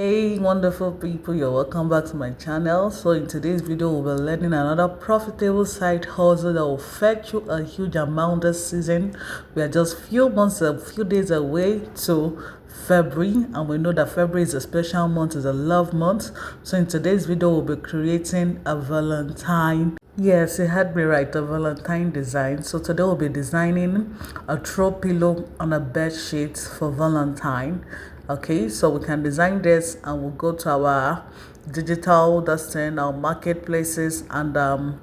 Hey wonderful people, you're welcome back to my channel. So in today's video we'll be learning another profitable side hustle that will fetch you a huge amount this season. We are just a few days away to February, and we know that February is a special month, is a love month. So in today's video we'll be creating a Valentine. Yes, it had me right, a Valentine design. So today we'll be designing a throw pillow on a bed sheet for Valentine. Okay, so we can design this and we'll go to our digital dusting, our marketplaces, and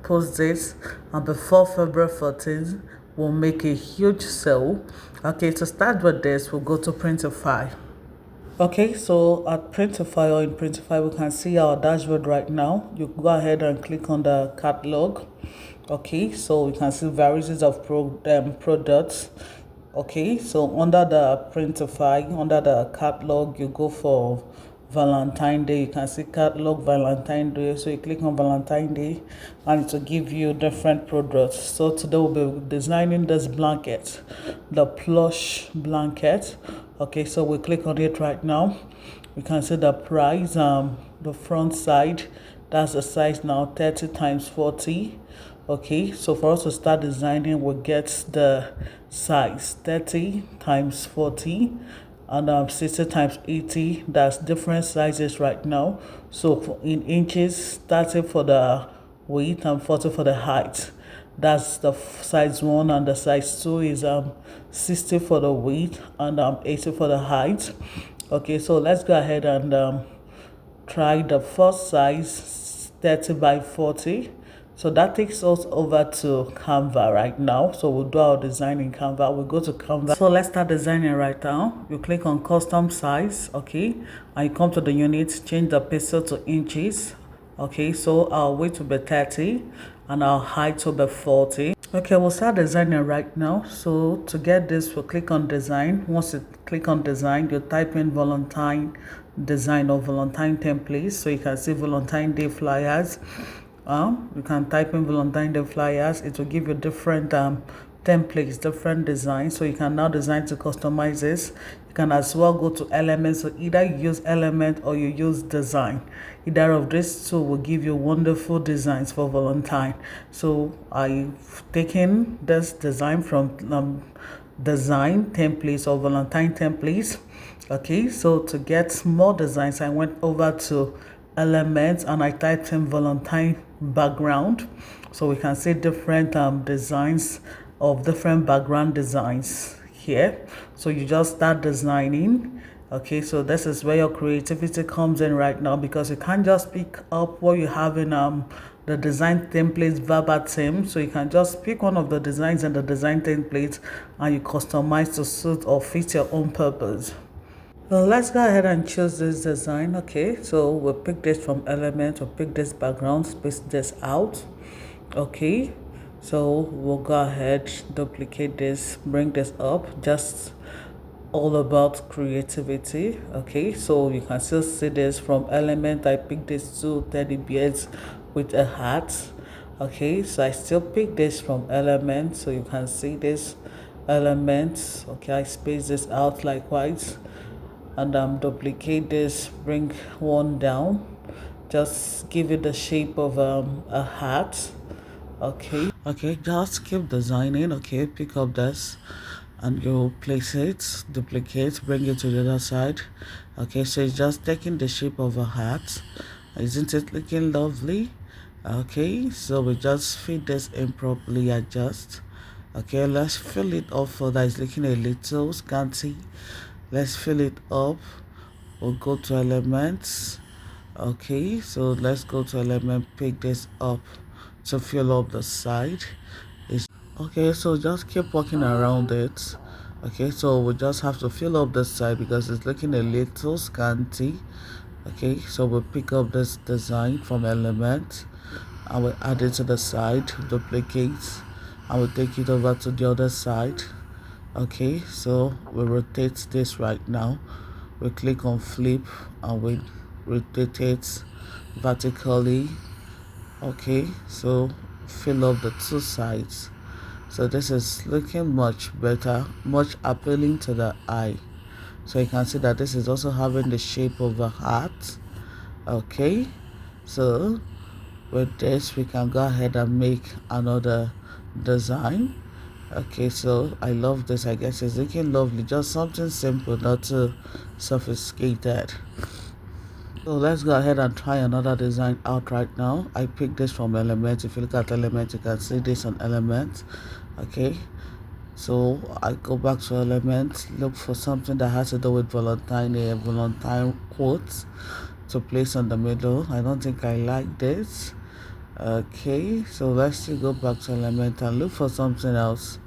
post this. And before February 14th, we'll make a huge sale. Okay, to start with this, we'll go to Printify. Okay, so at Printify or in Printify, we can see our dashboard right now. You go ahead and click on the catalog. Okay, so we can see varieties of products. Okay, so under the Printify, under the catalog, you go for Valentine Day. You can see catalog Valentine Day. So you click on Valentine Day and it will give you different products. So today we'll be designing this blanket, the plush blanket. Okay, so we click on it right now. You can see the price, the front side, that's the size now, 30 times 40. Okay, so for us to start designing, we'll get the size 30 times 40 and 60 times 80. That's different sizes right now. So in inches, 30 for the width and 40 for the height. That's the size 1, and the size 2 is 60 for the width and 80 for the height. Okay, so let's go ahead and try the first size, 30 by 40. So that takes us over to Canva right now. So we'll do our design in Canva. We'll go to Canva. So let's start designing right now. You click on custom size, okay, and you come to the units, change the pixel to inches. Okay, so our width will be 30 and our height will be 40. Okay, we'll start designing right now. So to get this, we'll click on design. Once you click on design, you type in Valentine design or Valentine templates. So you can see Valentine Day flyers. You can type in Valentine Day flyers. It will give you different templates, different designs. So you can now design to customize this. You can as well go to elements. So either you use element or you use design. Either of these two will give you wonderful designs for Valentine. So I've taken this design from design templates or Valentine templates. Okay, so to get more designs, I went over to elements and I typed in Valentine background. So we can see different designs of different background designs here. So you just start designing. Okay, so this is where your creativity comes in right now, because you can't just pick up what you have in the design templates verbatim. So you can just pick one of the designs in the design templates and you customize to suit or fit your own purpose. Well, let's go ahead and choose this design. Okay, so we'll pick this from element, we'll pick this background, space this out. Okay, so we'll go ahead, duplicate this, bring this up, just all about creativity. Okay, so you can still see this from element. I picked this two teddy bears with a hat. Okay, so I still pick this from element, so you can see this elements. Okay, I space this out likewise and duplicate this, bring one down, just give it the shape of a hat. Okay, just keep designing. Okay, pick up this and you place it, duplicate, bring it to the other side. Okay, so it's just taking the shape of a hat. Isn't it looking lovely? Okay, so we just fit this in properly, adjust. Okay, let's fill it up further. It's looking a little scanty. Let's fill it up. We'll go to elements. Okay, so let's go to element, pick this up to fill up the side. Okay, so just keep walking around it. Okay, so we just have to fill up the side because it's looking a little scanty. Okay, so we'll pick up this design from element and we'll add it to the side, duplicate, and we'll take it over to the other side. Okay, so we rotate this right now. We click on flip and we rotate it vertically. Okay, so fill up the two sides. So this is looking much better, much appealing to the eye. So you can see that this is also having the shape of a heart. Okay, so with this we can go ahead and make another design. Okay, so I love this. I guess it's looking lovely, just something simple, not too sophisticated. So let's go ahead and try another design out right now. I picked this from Element. If you look at Element, you can see this on Element. Okay, so I go back to Element, look for something that has to do with Valentine, a Valentine quote to place on the middle. I don't think I like this. Okay, so let's still go back to Element and look for something else.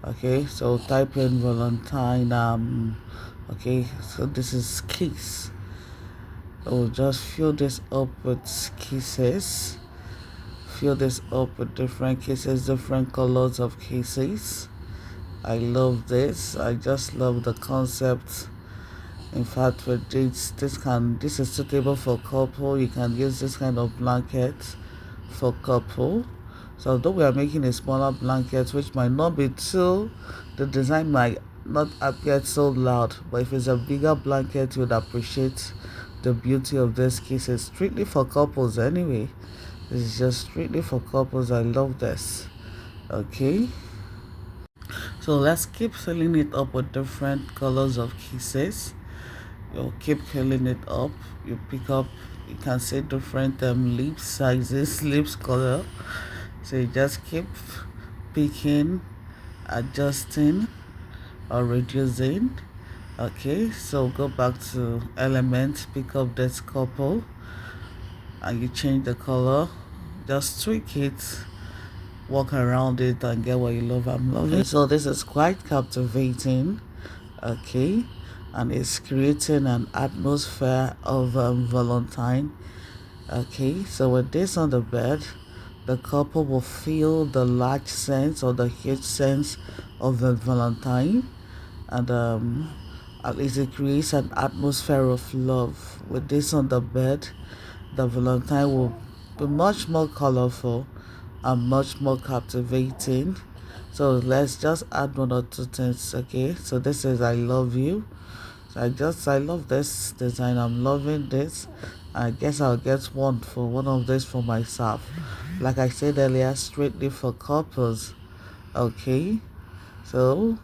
Okay, so type in Valentine. Okay, so this is kiss. So just fill this up with kisses. Fill this up with different kisses, different colors of kisses. I love this. I just love the concept. In fact, with this is suitable for couple. You can use this kind of blanket for couple. So although we are making a smaller blanket, which might not be too, the design might not appear so loud, but if it's a bigger blanket, you would appreciate the beauty of this case. It's strictly for couples anyway. It's just strictly for couples. I love this. Okay, so let's keep filling it up with different colors of kisses. You keep filling it up. You pick up, you can see different lip sizes, lips color. So you just keep picking, adjusting or reducing. Okay, so go back to Element, pick up this couple and you change the color. Just tweak it, walk around it and get what you love. I'm loving it. So this is quite captivating. Okay, and it's creating an atmosphere of Valentine. Okay, so with this on the bed, the couple will feel the large sense or the huge sense of the Valentine, and at least it creates an atmosphere of love. With this on the bed, the Valentine will be much more colorful and much more captivating. So let's just add one or two things. Okay, so this is I love you. So I love this design. I'm loving this. I guess I'll get one of this for myself. Like I said earlier, strictly for couples. Okay, so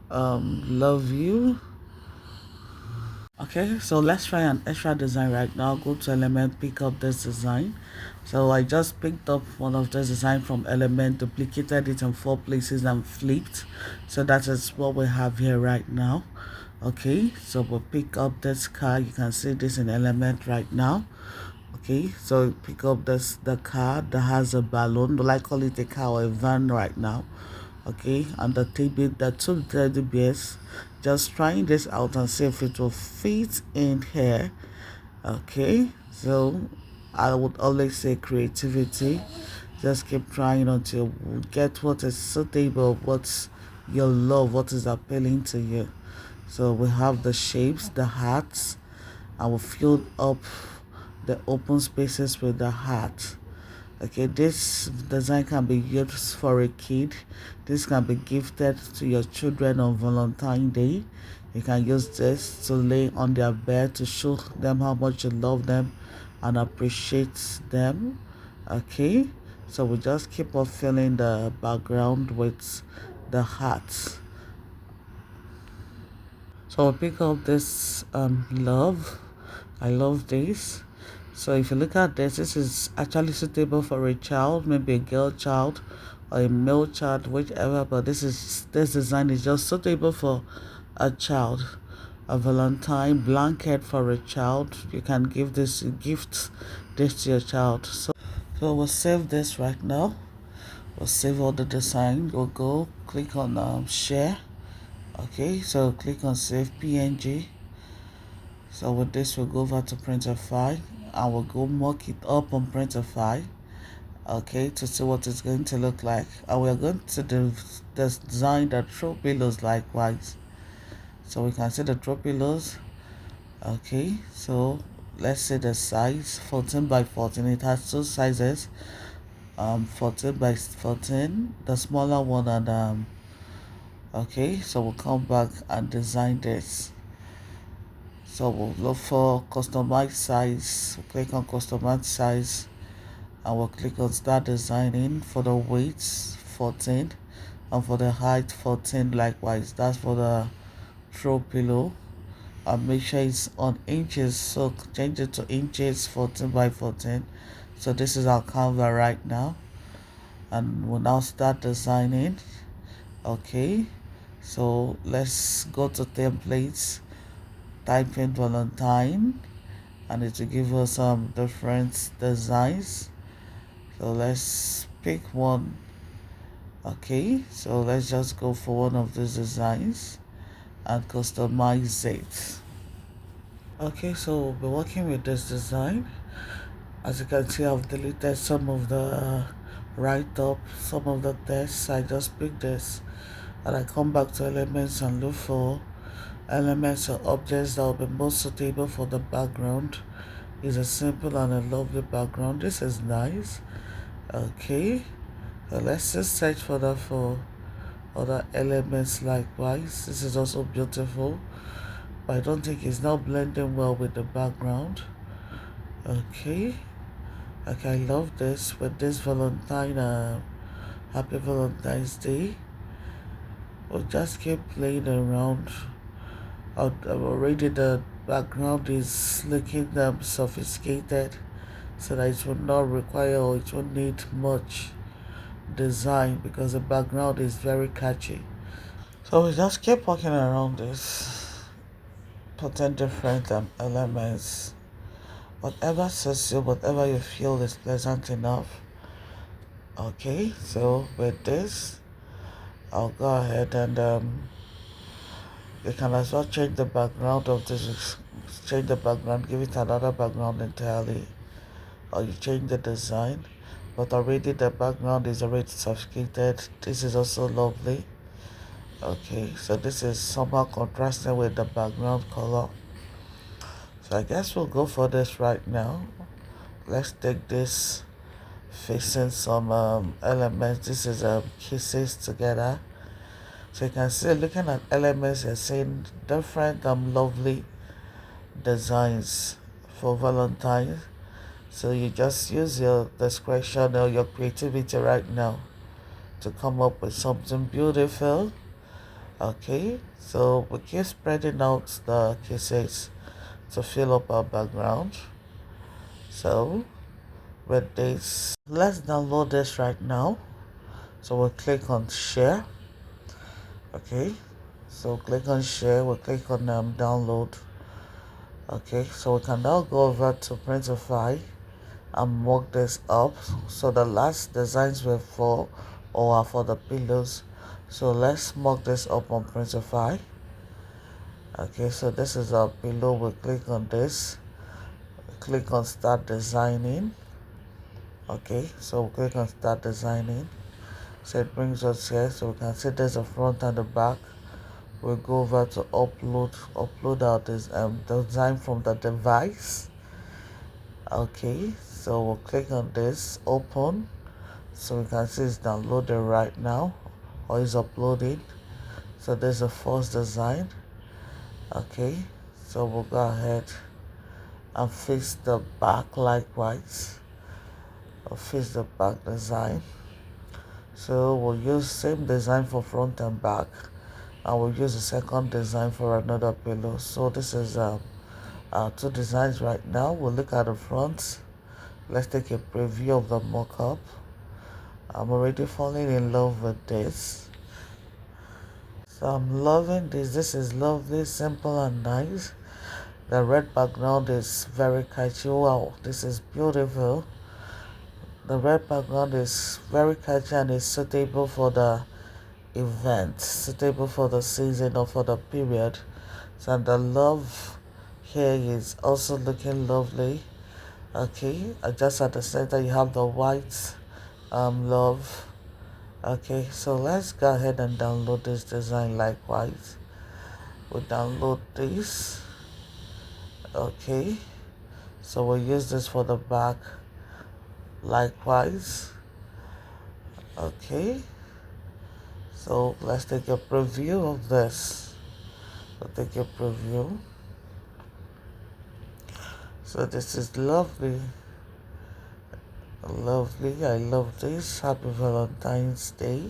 love you. Okay, so let's try an extra design right now. Go to Element, pick up this design. So I just picked up one of this design from Element, duplicated it in 4 places and flipped. So that is what we have here right now. Okay, so we'll pick up this car. You can see this in Element right now. Okay, so pick up the car that has a balloon. Will I call it a car or a van right now? Okay, and the two teddy bears. Just trying this out and see if it will fit in here. Okay, so I would always say creativity. Just keep trying until you get what is suitable, what's your love, what is appealing to you. So we have the shapes, the hearts. I will fill up the open spaces with the heart. Okay, this design can be used for a kid. This can be gifted to your children on Valentine's Day. You can use this to lay on their bed to show them how much you love them and appreciate them. Okay, so we just keep on filling the background with the hearts. So I'll pick up this love. I love this. So if you look at this, this is actually suitable for a child, maybe a girl child or a male child, whichever, but this design is just suitable for a child. A Valentine blanket for a child. You can give this gift this to your child. So we'll save this right now. We'll save all the design. We'll go click on share. Okay, so click on save PNG. So with this, we'll go over to Printify and we'll go mock it up on Printify. Okay, to see what it's going to look like. And we're going to design the throw pillows likewise. So we can see the throw pillows. Okay, so let's say the size 14 by 14. It has 2 sizes. 14 by 14, the smaller one, and okay, so we'll come back and design this. So we'll look for customize size, click on customize size, and we'll click on start designing. For the weights 14, and for the height 14 likewise. That's for the throw pillow. And make sure it's on inches, so change it to inches, 14 by 14. So this is our Canva right now, and we'll now start designing. Okay, so let's go to templates, type in Valentine, and it will give us some different designs. So let's pick one. Okay, so let's just go for one of these designs and customize it. Okay, so we'll be working with this design. As you can see, I've deleted some of the write-up, some of the text. I just pick this and I come back to elements and look for elements or objects that will be most suitable for the background. It's a simple and a lovely background. This is nice. Okay, so let's just search further for other elements likewise. This is also beautiful, but I don't think it's now blending well with the background. Okay, I love this. With this happy Valentine's Day, we'll just keep playing around. Already the background is looking sophisticated, so that it will not require or it won't need much design because the background is very catchy. So we just keep walking around this, putting different elements, whatever suits you, whatever you feel is pleasant enough. Okay, so with this, I'll go ahead and you can as well change the background of this, change the background, give it another background entirely, or you change the design, but already the background is already sophisticated. This is also lovely. Okay, so this is somehow contrasting with the background color. So I guess we'll go for this right now. Let's take this facing some elements. This is kisses together. So you can see, looking at elements, you're seeing different lovely designs for Valentine's. So you just use your discretion or your creativity right now to come up with something beautiful. Okay, so we keep spreading out the kisses to fill up our background. So with this, let's download this right now. So we'll click on share. Okay, so click on share, we'll click on download. Okay, so we can now go over to Printify and mock this up. So the last designs were for or are for the pillows. So let's mock this up on Printify. Okay, so this is our pillow. We'll click on this, click on start designing. Okay, so we'll click on start designing. So it brings us here, so we can see there's a front and the back. We'll go over to upload our design from the device. Okay, so we'll click on this, open. So we can see it's downloaded right now, or is uploading. So there's a first design. Okay, so we'll go ahead and fix the back likewise. I'll fix the back design. So we'll use same design for front and back, and we'll use the second design for another pillow. So this is our two designs right now. We'll look at the front. Let's take a preview of the mock-up. I'm already falling in love with this. So I'm loving this. This is lovely, simple and nice. The red background is very catchy. Wow, this is beautiful. The red background is very catchy and is suitable for the event, suitable for the season or for the period. So the love here is also looking lovely. Okay, just at the center you have the white love. Okay, so let's go ahead and download this design likewise. We'll download this. Okay, so we'll use this for the back likewise. Okay, so let's take a preview of this. We'll take a preview. So this is lovely. Lovely. I love this. Happy Valentine's Day.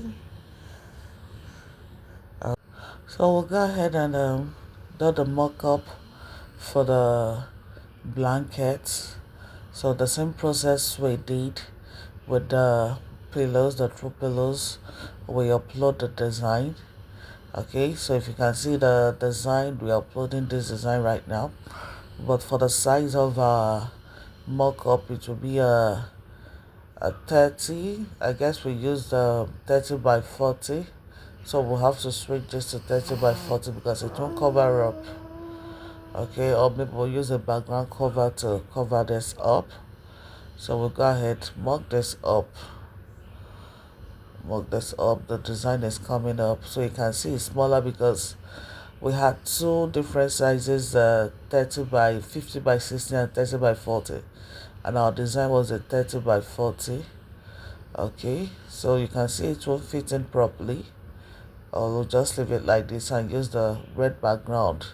So we'll go ahead and do the mock-up for the blankets. So the same process we did with the pillows, the throw pillows, we upload the design. Okay, so if you can see the design, we are uploading this design right now. But for the size of our mock-up, it will be a 30. I guess we use the 30 by 40. So we'll have to switch this to 30 by 40 because it won't cover up. Okay, or maybe we'll use a background cover to cover this up. So we'll go ahead, mock this up. The design is coming up, so you can see it's smaller because we had two different sizes, 30 by 50 by 60 and 30 by 40, and our design was a 30 by 40. Okay, so you can see it won't fit in properly, or we'll just leave it like this and use the red background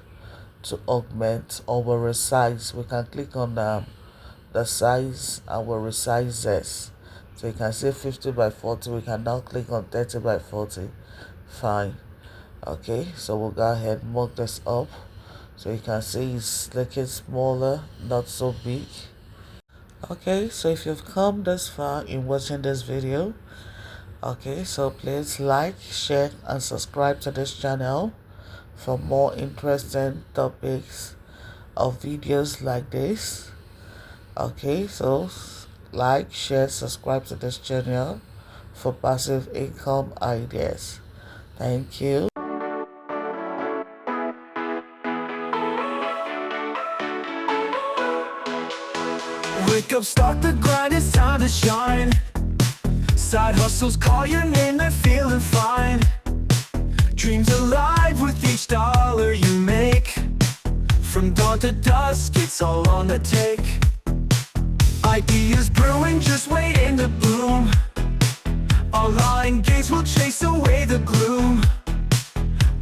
to augment or will resize. We can click on the size and we'll resize this. So you can see 50 by 40. We can now click on 30 by 40. Fine. Okay, so we'll go ahead and mock this up. So you can see it's looking smaller, not so big. Okay, so if you've come this far in watching this video, okay, so please like, share and subscribe to this channel for more interesting topics of videos like this. Okay, so like, share, subscribe to this channel for passive income ideas. Thank you. Wake up, start the grind, it's time to shine. Side hustles call your name, they're feeling fine. Dreams alive with each dollar you make. From dawn to dusk, it's all on the take. Ideas brewing, just waiting to bloom. Online games will chase away the gloom.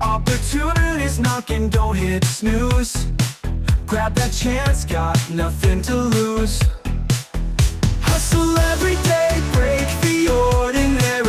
Opportunities knocking, don't hit snooze. Grab that chance, got nothing to lose. Hustle every day, break the ordinary.